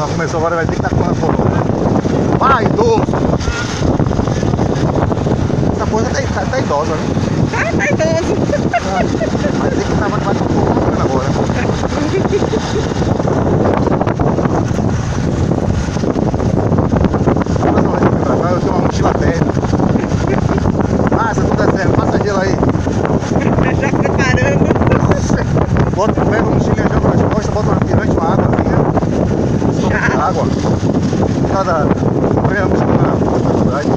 Já começou agora, vai ter que estar com a foto. Vai, idoso! Essa coisa tá idosa, né? Tá idoso. Vai ter que estar mais um pouco agora. Eu tenho uma mochila térmica. Ah, você tá descendo, passa gelo aí. Já preparando. Pega a mochilinha já nas costas, bota uma pirante, uma água assim, Já. água. Cada comprei a mochila na faculdade.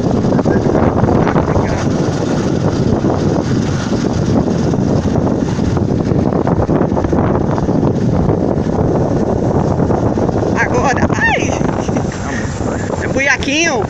Agora, ai! É buiaquinho.